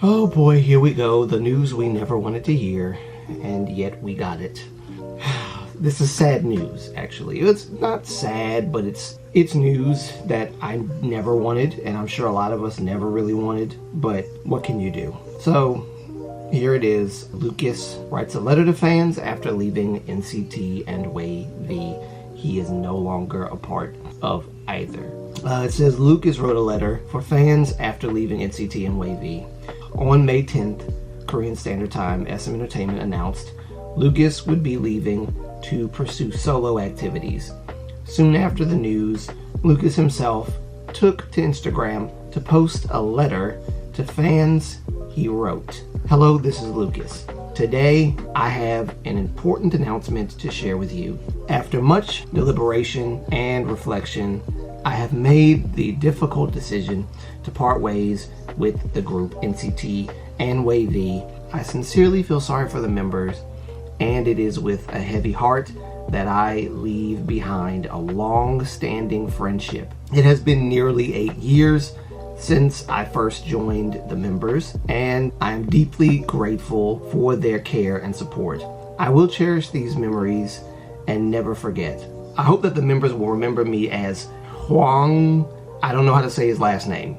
Oh boy, here we go. The news we never wanted to hear, and yet we got it. This is sad news, actually. It's not sad, but it's news that I never wanted, and I'm sure a lot of us never really wanted, but what can you do? So, here it is. Lucas writes a letter to fans after leaving NCT and WayV. He is no longer a part of either. It says Lucas wrote a letter for fans after leaving NCT and WayV. On May 10th, Korean Standard Time, SM Entertainment announced Lucas would be leaving to pursue solo activities. Soon after the news, Lucas himself took to Instagram to post a letter to fans. He wrote, "Hello, this is Lucas. Today, I have an important announcement to share with you. After much deliberation and reflection, I have made the difficult decision to part ways with the group NCT and WayV. I sincerely feel sorry for the members, and it is with a heavy heart that I leave behind a long-standing friendship. It has been nearly 8 years since I first joined the members, and I am deeply grateful for their care and support. I will cherish these memories and never forget. I hope that the members will remember me as Hwang, I don't know how to say his last name,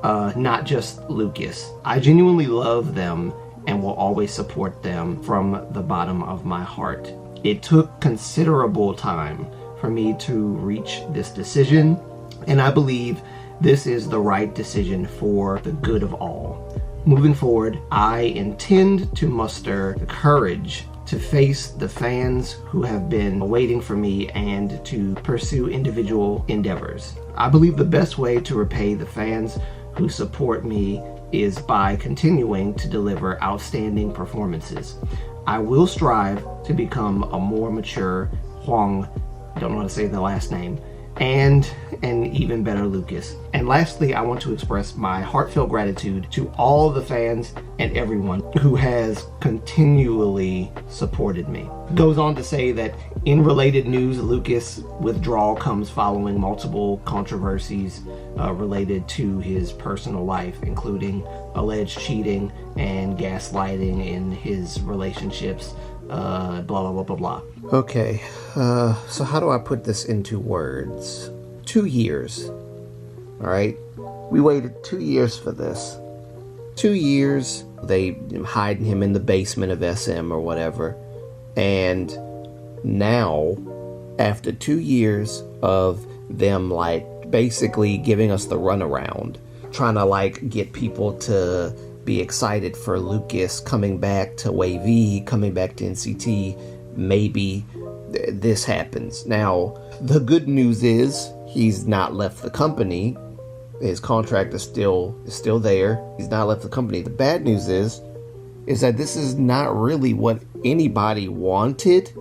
not just Lucas. I genuinely love them and will always support them from the bottom of my heart. It took considerable time for me to reach this decision, and I believe this is the right decision for the good of all. Moving forward, I intend to muster the courage to face the fans who have been waiting for me and to pursue individual endeavors. I believe the best way to repay the fans who support me is by continuing to deliver outstanding performances. I will strive to become a more mature Hwang, don't know how to say the last name, and an even better Lucas. And lastly, I want to express my heartfelt gratitude to all the fans and everyone who has continually supported me." Goes on to say that in related news, Lucas' withdrawal comes following multiple controversies related to his personal life, including alleged cheating and gaslighting in his relationships, blah, blah, blah, blah, blah. Okay, so how do I put this into words? 2 years, all right? We waited 2 years for this. 2 years, they hiding him in the basement of SM or whatever. And now, after 2 years of them, like, basically giving us the runaround, trying to, like, get people to be excited for Lucas coming back to WayV, coming back to NCT, maybe this happens. Now, the good news is he's not left the company. His contract is still there. He's not left the company. The bad news is that this is not really what anybody wanted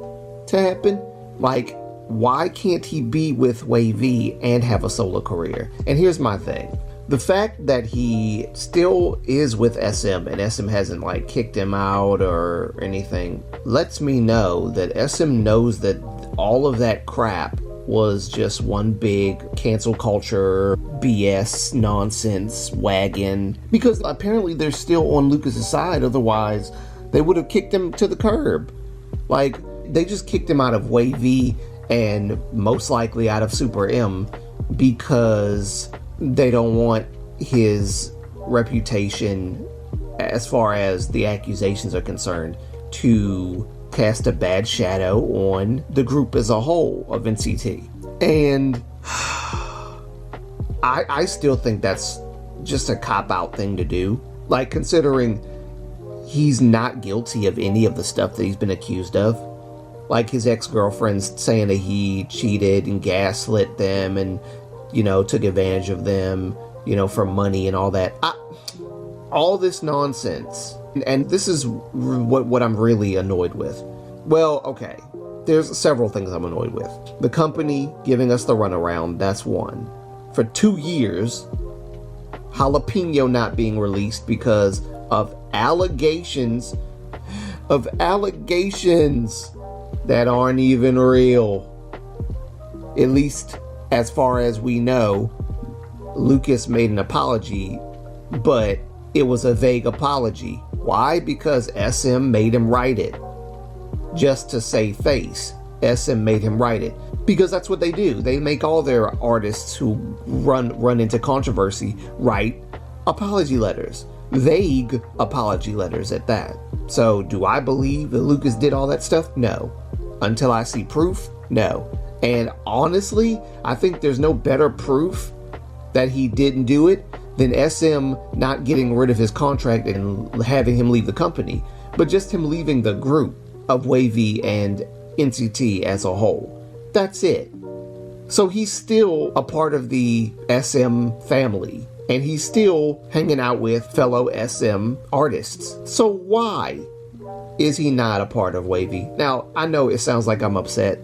to happen. Like, why can't he be with WayV and have a solo career? And here's my thing. The fact that he still is with SM and SM hasn't like kicked him out or anything lets me know that SM knows that all of that crap was just one big cancel culture BS nonsense wagon, because apparently they're still on Lucas's side. Otherwise they would have kicked him to the curb. Like, they just kicked him out of WayV and most likely out of Super M because they don't want his reputation, as far as the accusations are concerned, to cast a bad shadow on the group as a whole of NCT. And I still think that's just a cop-out thing to do. Like, considering he's not guilty of any of the stuff that he's been accused of. Like his ex-girlfriends saying that he cheated and gaslit them and, you know, took advantage of them, you know, for money and all that. All this nonsense. And this is what I'm really annoyed with. Well, okay, there's several things I'm annoyed with. The company giving us the runaround, that's one. For 2 years, Jalapeno not being released because of allegations that aren't even real. At least as far as we know, Lucas made an apology, but it was a vague apology. Why? Because SM made him write it. Just to save face, SM made him write it. Because that's what they do. They make all their artists who run into controversy write apology letters. Vague apology letters at that. So do I believe that Lucas did all that stuff? No. Until I see proof? No. And honestly, I think there's no better proof that he didn't do it than SM not getting rid of his contract and having him leave the company, but just him leaving the group of Wavy and NCT as a whole. That's it. So he's still a part of the SM family, and he's still hanging out with fellow SM artists. So why is he not a part of Wavy? Now, I know it sounds like I'm upset.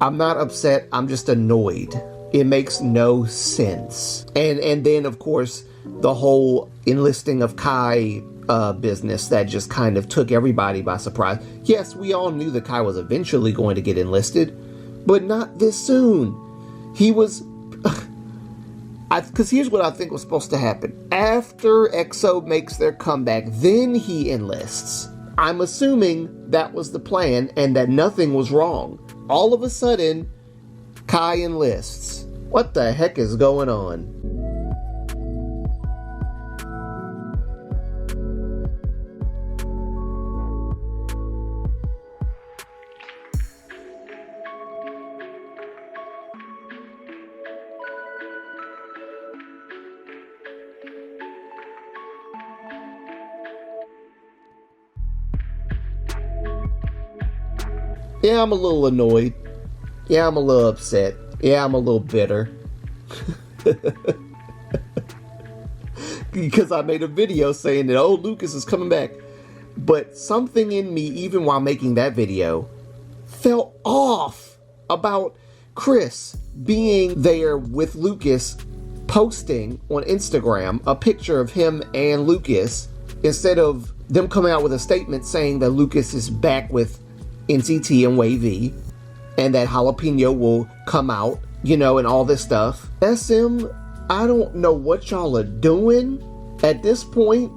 I'm not upset, I'm just annoyed. It makes no sense. And then, of course, the whole enlisting of Kai business that just kind of took everybody by surprise. Yes, we all knew that Kai was eventually going to get enlisted, but not this soon. He was... Because here's what I think was supposed to happen. After EXO makes their comeback, then he enlists. I'm assuming that was the plan and that nothing was wrong. All of a sudden, Kai enlists. What the heck is going on? Yeah, I'm a little annoyed. Yeah, I'm a little upset. Yeah, I'm a little bitter. Because I made a video saying that, oh, Lucas is coming back. But something in me, even while making that video, felt off about Chris being there with Lucas, posting on Instagram a picture of him and Lucas, instead of them coming out with a statement saying that Lucas is back with NCT and Wavy, and that Jalapeno will come out, you know, and all this stuff. SM, I don't know what y'all are doing at this point.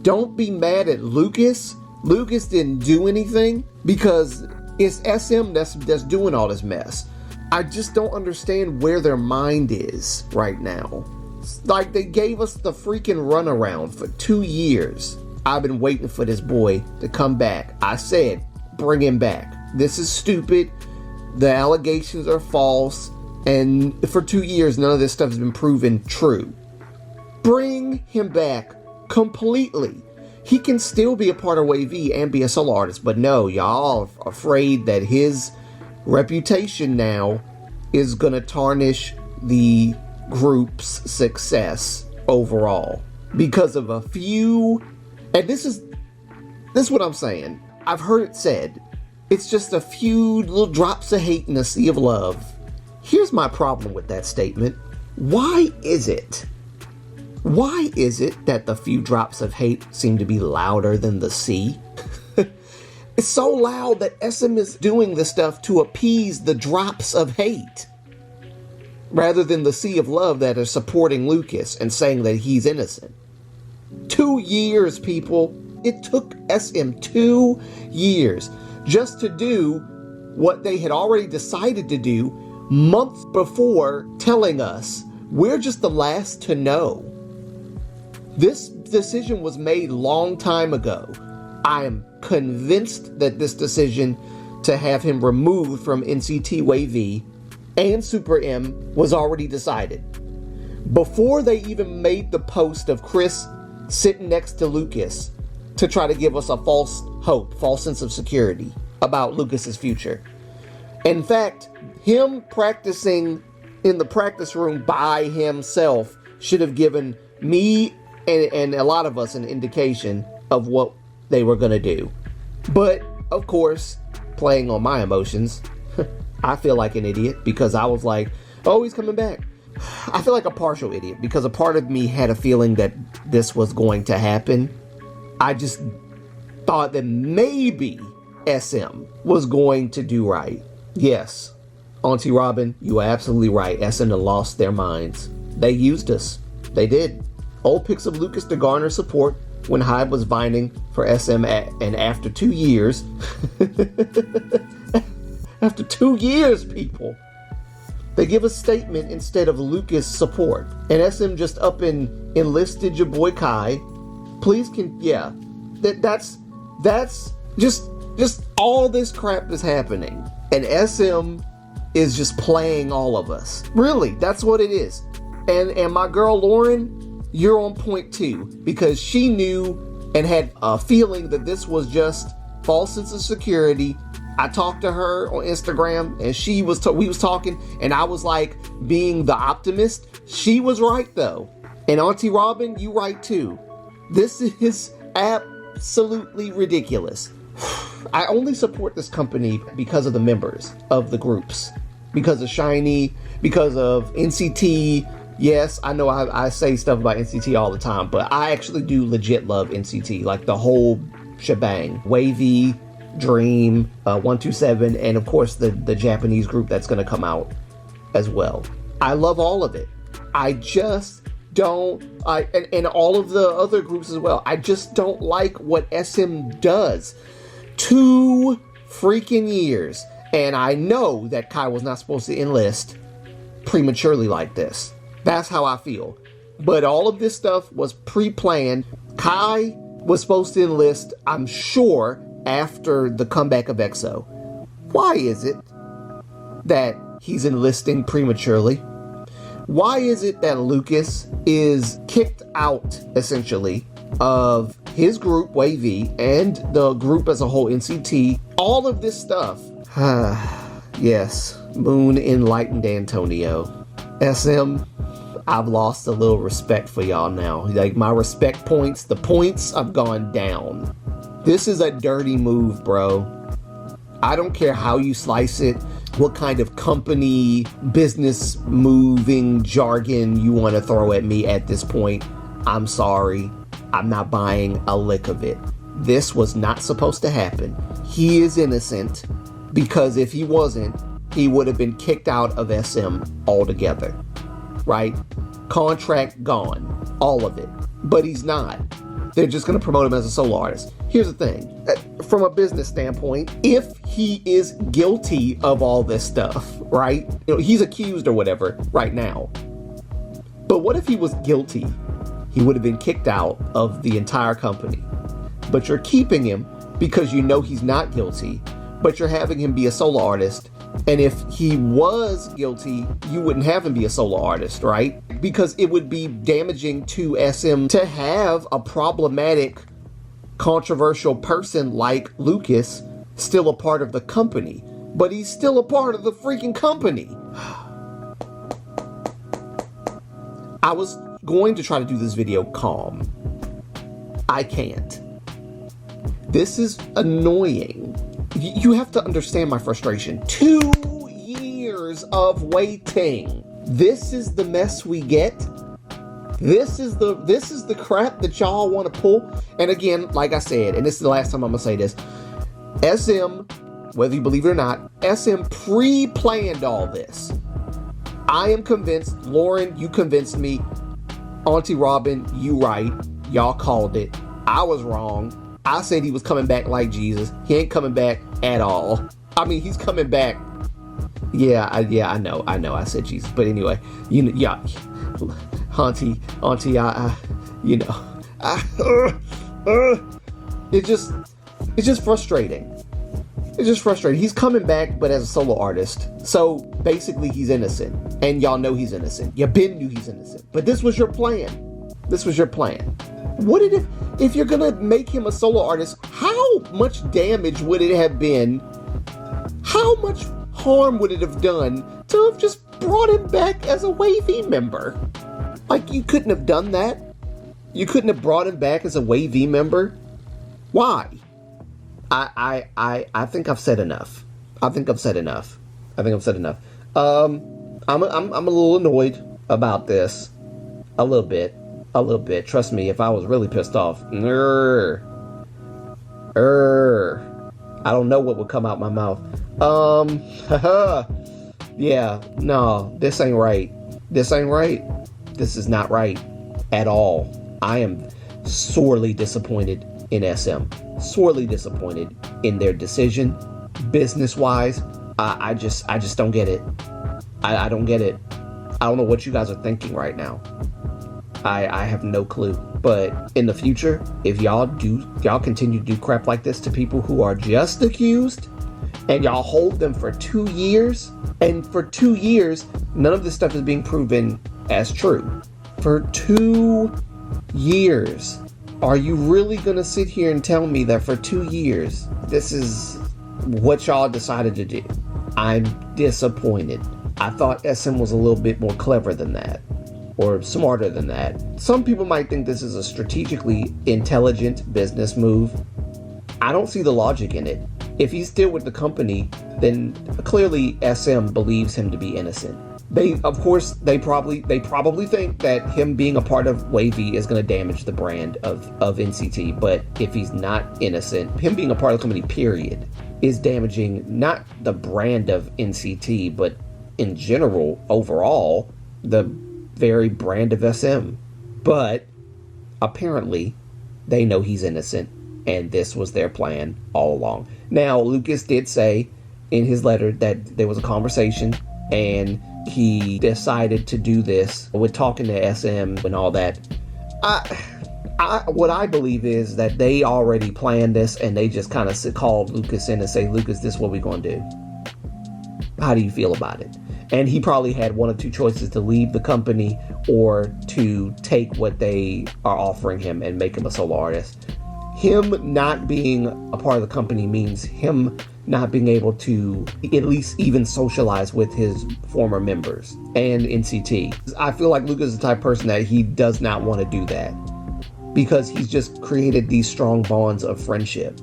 Don't be mad at Lucas. Lucas didn't do anything, because it's SM that's doing all this mess. I just don't understand where their mind is right now. It's like they gave us the freaking runaround for 2 years. I've been waiting for this boy to come back. I said, bring him back. This is stupid. The allegations are false. And for 2 years, none of this stuff has been proven true. Bring him back completely. He can still be a part of Wavy and be a solo artist. But no, y'all are afraid that his reputation now is going to tarnish the group's success overall. Because of a few... And this is what I'm saying. I've heard it said, it's just a few little drops of hate in a sea of love. Here's my problem with that statement. Why is it that the few drops of hate seem to be louder than the sea? It's so loud that SM is doing this stuff to appease the drops of hate, rather than the sea of love that are supporting Lucas and saying that he's innocent. 2 years, people. It took SM 2 years just to do what they had already decided to do months before, telling us we're just the last to know. This decision was made long time ago. I am convinced that this decision to have him removed from NCT Wavy and Super M was already decided. Before they even made the post of Chris sitting next to Lucas to try to give us a false hope, false sense of security about Lucas's future. In fact, him practicing in the practice room by himself should have given me and a lot of us an indication of what they were going to do. But, of course, playing on my emotions, I feel like an idiot because I was like, oh, he's coming back. I feel like a partial idiot because a part of me had a feeling that this was going to happen. I just thought that maybe SM was going to do right. Yes, Auntie Robin, you are absolutely right. SM lost their minds. They used us. They did. Old pics of Lucas to garner support when Hyde was vining for SM, and after 2 years, after 2 years, people, they give a statement instead of Lucas support, and SM just up and enlisted your boy Kai. Please that's just all this crap is happening, and SM is just playing all of us. Really, that's what it is. And my girl Lauren, you're on point too, because she knew and had a feeling that this was just false sense of security. I talked to her on Instagram, and we was talking, and I was like being the optimist. She was right though, and Auntie Robin, you right too. This is absolutely ridiculous. I only support this company because of the members of the groups, because of Shiny, because of NCT. Yes, I know I say stuff about NCT all the time, but I actually do legit love NCT, like the whole shebang. Wavy, Dream, 127, and of course the Japanese group that's going to come out as well. I love all of it. I just don't, and all of the other groups as well. I just don't like what SM does. 2 freaking years, and I know that Kai was not supposed to enlist prematurely like this. That's how I feel. But all of this stuff was pre-planned. Kai was supposed to enlist, I'm sure, after the comeback of EXO. Why is it that he's enlisting prematurely? Why is it that Lucas is kicked out, essentially, of his group, Wavy, and the group as a whole, NCT? All of this stuff. Yes, Moon enlightened Antonio. SM, I've lost a little respect for y'all now. Like, my respect points, the points have gone down. This is a dirty move, bro. I don't care how you slice it, what kind of company, business moving jargon you want to throw at me at this point. I'm sorry. I'm not buying a lick of it. This was not supposed to happen. He is innocent, because if he wasn't, he would have been kicked out of SM altogether. Right? Contract gone. All of it. But he's not. They're just going to promote him as a solo artist. Here's the thing. From a business standpoint, if he is guilty of all this stuff, right? He's accused or whatever right now. But what if he was guilty? He would have been kicked out of the entire company. But you're keeping him because you know he's not guilty, but you're having him be a solo artist. And if he was guilty, you wouldn't have him be a solo artist, right? Because it would be damaging to SM to have a problematic, controversial person like Lucas still a part of the company. But he's still a part of the freaking company. I was going to try to do this video calm. I can't. This is annoying. You have to understand my frustration. 2 years of waiting. This is the mess we get. This is the crap that y'all want to pull. And again, like I said, and this is the last time I'm gonna say this, SM, whether you believe it or not, SM pre-planned all this. I am convinced. Lauren, you convinced me. Auntie Robin, you right. Y'all called it. I was wrong. I said he was coming back like Jesus. He ain't coming back at all. I mean, he's coming back. Yeah, I know. I said Jesus, but anyway, yeah, Auntie, it's just frustrating. It's just frustrating. He's coming back, but as a solo artist. So basically, he's innocent, and y'all know he's innocent. You been knew he's innocent, but this was your plan. This was your plan. What if you're gonna make him a solo artist? How much damage would it have been? How much harm would it have done to have just brought him back as a Wavy member? Like, you couldn't have done that. You couldn't have brought him back as a Wavy member. Why? I think I've said enough. I'm a little annoyed about this. A little bit. Trust me, if I was really pissed off, I don't know what would come out my mouth. Yeah, no, this ain't right. This is not right. at all. I am sorely disappointed in SM. Sorely disappointed in their decision, business-wise. I just don't get it. I don't get it. I don't know what you guys are thinking right now. I have no clue. But in the future, if y'all continue to do crap like this to people who are just accused, and y'all hold them for 2 years, and for 2 years, none of this stuff is being proven as true. For 2 years, are you really gonna sit here and tell me that for 2 years, this is what y'all decided to do? I'm disappointed. I thought SM was a little bit more clever than that, or smarter than that. Some people might think this is a strategically intelligent business move. I don't see the logic in it. If he's still with the company, then clearly SM believes him to be innocent. They probably think that him being a part of Wavy is going to damage the brand of NCT. But if he's not innocent, him being a part of the company, period, is damaging not the brand of NCT, but in general, overall, the very brand of SM. But apparently, they know he's innocent, and this was their plan all along. Now, Lucas did say in his letter that there was a conversation, and he decided to do this with talking to SM and all that. What I believe is that they already planned this, and they just kind of called Lucas in and say, Lucas, this is what we're going to do. How do you feel about it? And he probably had one of two choices: to leave the company or to take what they are offering him and make him a solo artist. Him not being a part of the company means him not being able to at least even socialize with his former members and NCT. I feel like Lucas is the type of person that he does not want to do that, because he's just created these strong bonds of friendship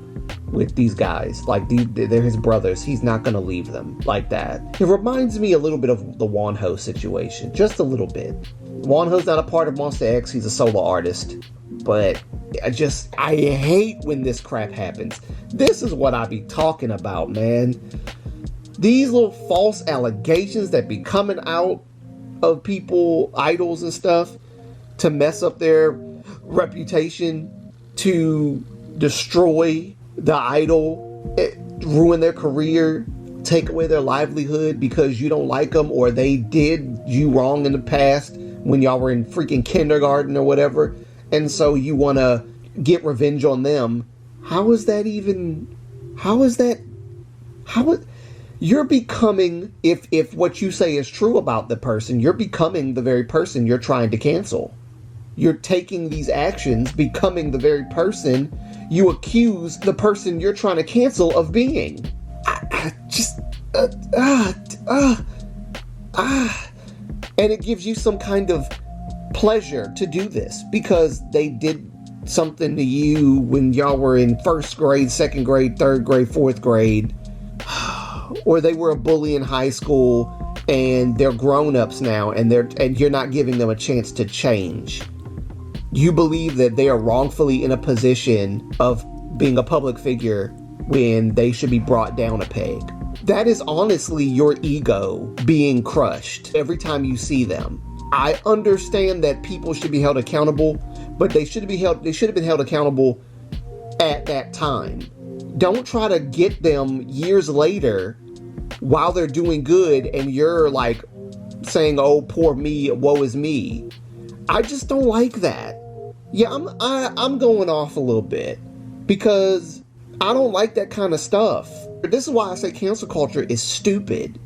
with these guys. Like, they're his brothers. He's not going to leave them like that. It reminds me a little bit of the Wonho situation, just a little bit. Wonho's not a part of Monster X. He's a solo artist. But I hate when this crap happens. This is what I be talking about, man. These little false allegations that be coming out of people, idols and stuff, to mess up their reputation, to destroy the idol, ruin their career, take away their livelihood because you don't like them, or they did you wrong in the past when y'all were in freaking kindergarten or whatever, and so you want to get revenge on them. You're becoming, if what you say is true about the person, you're becoming the very person you're trying to cancel. You're taking these actions, becoming the very person you accuse the person you're trying to cancel of being. And it gives you some kind of pleasure to do this because they did something to you when y'all were in first grade, second grade, third grade, fourth grade, or they were a bully in high school and they're grown-ups now, and you're not giving them a chance to change. You believe that they are wrongfully in a position of being a public figure when they should be brought down a peg. That is honestly your ego being crushed every time you see them. I understand that people should be held accountable, but they should have been held accountable at that time. Don't try to get them years later while they're doing good and you're like saying, oh, poor me, woe is me. I just don't like that. Yeah, I'm going off a little bit because I don't like that kind of stuff. This is why I say cancel culture is stupid.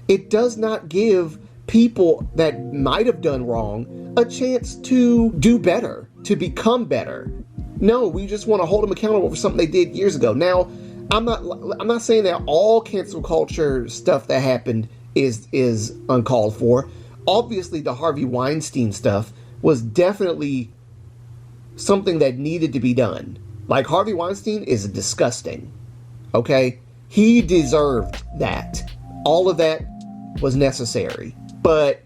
It does not give people that might have done wrong a chance to do better, to become better. No, we just want to hold them accountable for something they did years ago. Now, I'm not saying that all cancel culture stuff that happened is uncalled for. Obviously, the Harvey Weinstein stuff was definitely something that needed to be done. Like, Harvey Weinstein is disgusting. Okay? He deserved that. All of that was necessary. But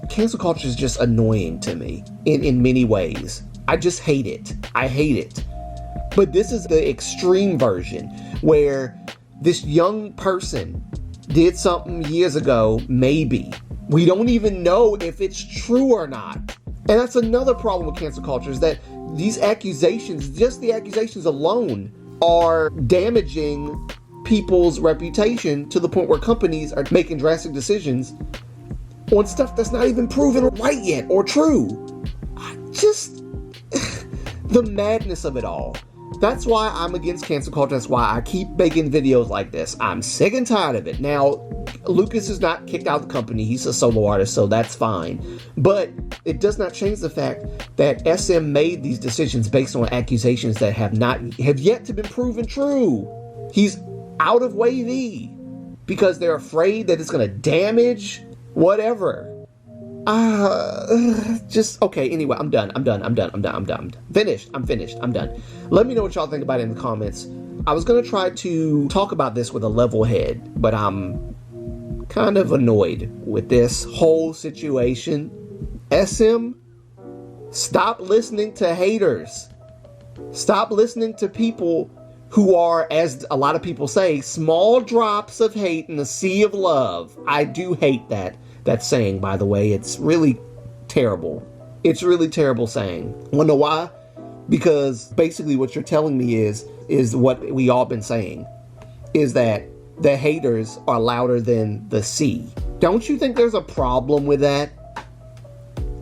cancel culture is just annoying to me in many ways. I just hate it. I hate it. But this is the extreme version where this young person did something years ago, maybe, We don't even know if it's true or not. And that's another problem with cancel culture, is that these accusations, just the accusations alone, are damaging people's reputation to the point where companies are making drastic decisions on stuff that's not even proven right yet or true. The madness of it all. That's why I'm against cancel culture. That's why I keep making videos like this. I'm sick and tired of it. Now, Lucas is not kicked out of the company. He's a solo artist, so that's fine. But it does not change the fact that SM made these decisions based on accusations that have yet to be proven true. He's out of Wave E because they're afraid that it's going to damage whatever. Okay, anyway, I'm done. Finished. I'm done. Let me know what y'all think about it in the comments. I was going to try to talk about this with a level head, but I'm kind of annoyed with this whole situation. SM, stop listening to haters. Stop listening to people who are, as a lot of people say, small drops of hate in the sea of love. I do hate that saying, by the way. It's really terrible. It's really terrible saying. Wanna know why? Because basically what you're telling me is what we all been saying, is that the haters are louder than the sea. Don't you think there's a problem with that?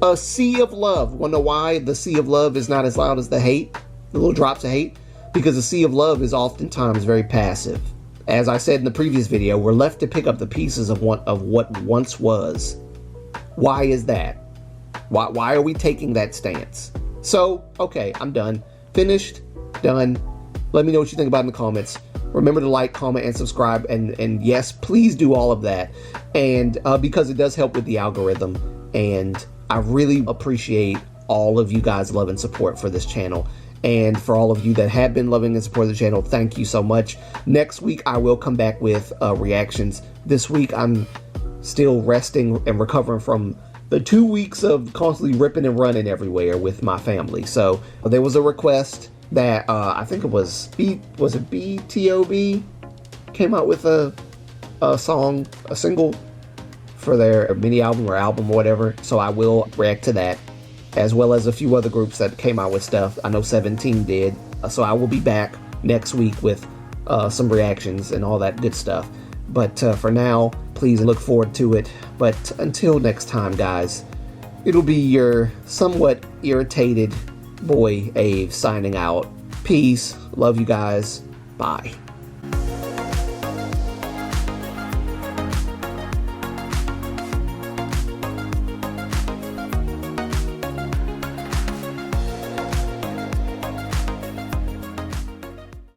A sea of love. Wanna know why the sea of love is not as loud as the hate? The little drops of hate? Because the sea of love is oftentimes very passive. As I said in the previous video, we're left to pick up the pieces of what once was. Why is that? Why are we taking that stance? So, okay, I'm done. Finished, done. Let me know what you think about it in the comments. Remember to like, comment, and subscribe. And yes, please do all of that. And because it does help with the algorithm. And I really appreciate all of you guys' love and support for this channel. And for all of you that have been loving and supporting the channel, thank you so much. Next week, I will come back with reactions. This week, I'm still resting and recovering from the 2 weeks of constantly ripping and running everywhere with my family. So there was a request that I think it was BTOB came out with a song, a single for their mini album or album or whatever. So I will react to that, as well as a few other groups that came out with stuff. I know 17 did. So I will be back next week with some reactions and all that good stuff. But for now, please look forward to it. But until next time, guys, it'll be your somewhat irritated boy, Ave, signing out. Peace. Love you guys. Bye.